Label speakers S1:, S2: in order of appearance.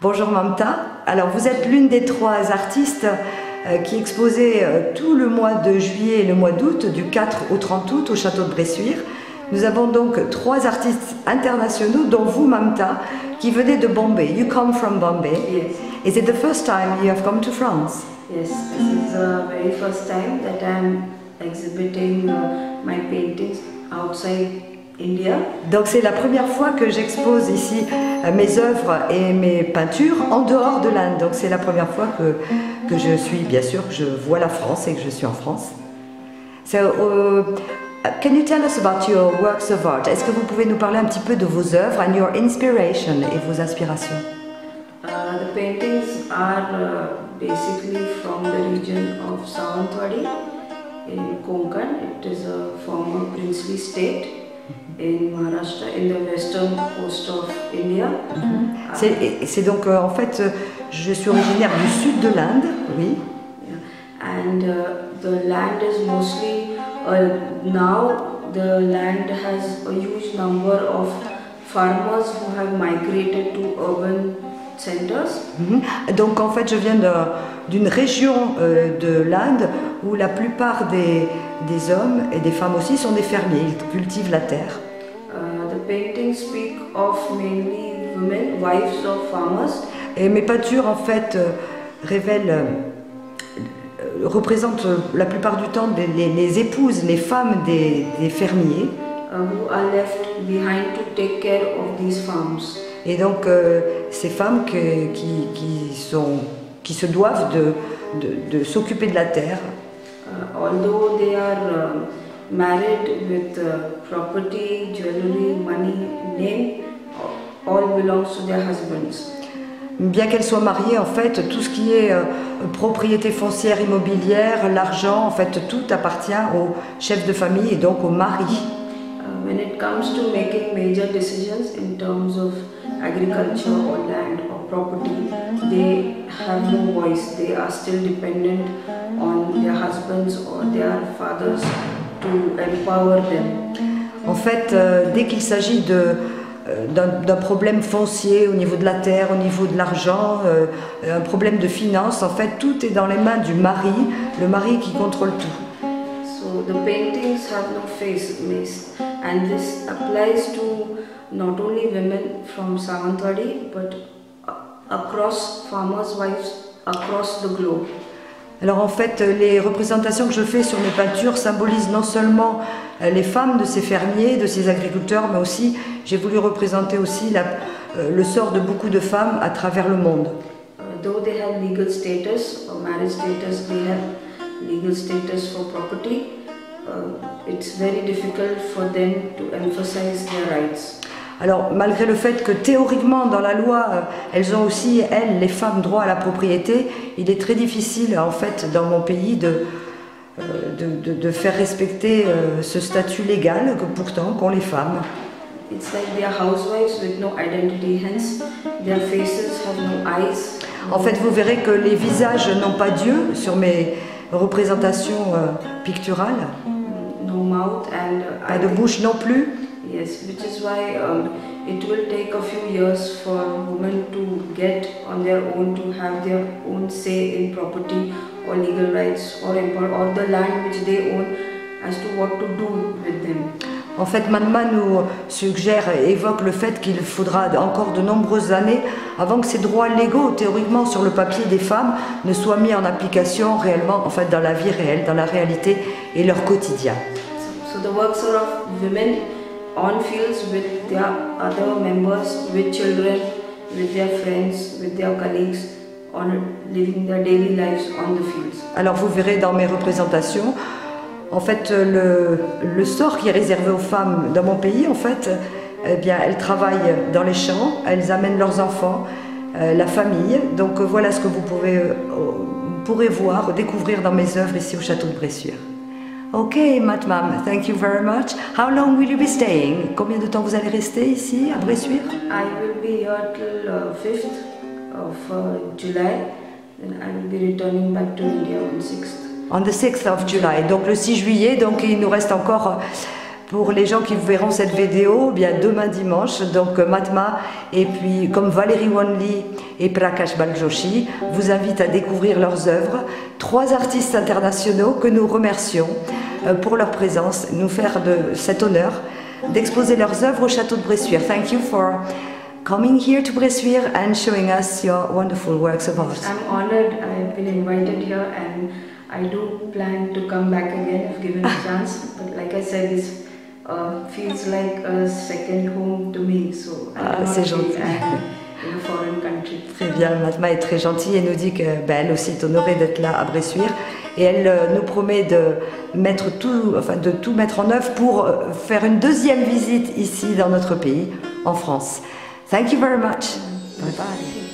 S1: Bonjour Mamta. Alors vous êtes l'une des 3 artistes qui exposait tout le mois de juillet et le mois d'août, du 4 au 30 août au château de Bressuire. Nous avons donc 3 artistes internationaux, dont vous Mamta, qui venez de Bombay. You come from Bombay.
S2: Yes.
S1: Is it the first time you have come to France?
S2: Yes, this is the very first time that I am exhibiting my paintings outside India.
S1: Donc c'est la première fois que j'expose ici mes œuvres et mes peintures en dehors de l'Inde. Donc c'est la première fois que je suis, bien sûr, que je vois la France et que je suis en France. So, can you tell us about your works of art? Est-ce que vous pouvez nous parler un petit peu de vos œuvres and your inspiration et vos inspirations?
S2: The paintings are basically from the region of Sawantwadi in Konkan. It is a former princely state in Maharashtra, in the western coast of India.
S1: C'est donc en fait, je suis originaire du sud de l'Inde, oui.
S2: Yeah. And the land is mostly, now the land has a huge number of farmers who have migrated to urban centers.
S1: Donc en fait je viens d'une région de l'Inde où la plupart des hommes et des femmes aussi sont des fermiers, ils cultivent la terre.
S2: The paintings speak of mainly women, wives of farmers.
S1: Et mes peintures en fait représentent la plupart du temps les épouses, les femmes des fermiers.
S2: Who are left behind to take care of these farms.
S1: Et donc ces femmes qui se doivent de s'occuper de la terre.
S2: Although they are married with property, jewelry, money, name, all belongs to their husbands.
S1: Bien qu'elles soient mariées, en fait, tout ce qui est propriété foncière, immobilière, l'argent, en fait, tout appartient au chef de famille et donc au mari.
S2: When it comes to making major decisions in terms of agriculture or land or property, they have no voice. They are still dependent on their husbands or their fathers to empower them.
S1: En fait, dès qu'il s'agit d'un problème foncier au niveau de la terre, au niveau de l'argent, un problème de finance, en fait, tout est dans les mains du mari, le mari qui contrôle tout.
S2: So the paintings have no face, and this applies to not only women from Sawantwadi but across farmers' wives across the globe.
S1: Alors en fait, les représentations que je fais sur mes peintures symbolisent non seulement les femmes de ces fermiers, de ces agriculteurs, mais aussi, j'ai voulu représenter aussi le sort de beaucoup de femmes à travers le monde.
S2: Though they have legal status or marriage status, they have legal status for property, it's very difficult for them to emphasize their rights.
S1: Alors, malgré le fait que théoriquement, dans la loi, elles ont aussi, elles, les femmes, droit à la propriété, il est très difficile, en fait, dans mon pays, de faire respecter ce statut légal que pourtant qu'ont les femmes.
S2: It's like they are housewives with no identity, hence their faces have no eyes.
S1: En fait, vous verrez que les visages n'ont pas d'yeux sur mes représentations picturales.
S2: No mouth and
S1: pas de bouche non plus.
S2: Yes, which is why it will take a few years for women to get on their own, to have their own say in property or legal rights or the land which they own, as to what to do with them.
S1: En fait, Mahatma nous suggère et évoque le fait qu'il faudra encore de nombreuses années avant que ces droits légaux, théoriquement sur le papier des femmes, ne soient mis en application réellement, en fait, dans la vie réelle, dans la réalité et leur quotidien.
S2: So the works are of women on fields with their other members, with children, with their friends, with their colleagues, on living their daily lives on the fields.
S1: Alors vous verrez dans mes représentations, en fait, le sort qui est réservé aux femmes dans mon pays, en fait, eh bien, elles travaillent dans les champs, elles amènent leurs enfants, la famille. Donc voilà ce que vous pourrez voir, découvrir dans mes œuvres ici au château de Bressuire. Ok, Mahatma, thank you very much. How long will you be staying? Combien de temps vous allez rester ici à Bressuire?
S2: I will be here till 5th of July. Then I will be returning back to India on 6th.
S1: On the 6th of July, donc le 6 juillet, donc il nous reste encore Pour les gens qui verront cette vidéo, bien demain dimanche, donc Matma et puis comme Valérie Wanli et Prakash Baljoshi vous invitent à découvrir leurs œuvres. 3 artistes internationaux que nous remercions pour leur présence, nous faire de cet honneur d'exposer leurs œuvres au château de Bressuire. Thank you for coming here to Bressuire and showing us your wonderful works of art.
S2: I'm honored. I've been invited here and I do plan to come back again if given a chance. But like I said, this feels like a second home to me. So I don't
S1: c'est gentil.
S2: In a foreign country.
S1: Très bien, Matma est très gentille et nous dit qu'elle aussi est honorée d'être là à Bressuire. Et elle nous promet de tout mettre en œuvre pour faire une deuxième visite ici dans notre pays, en France. Thank you very much. Bye bye.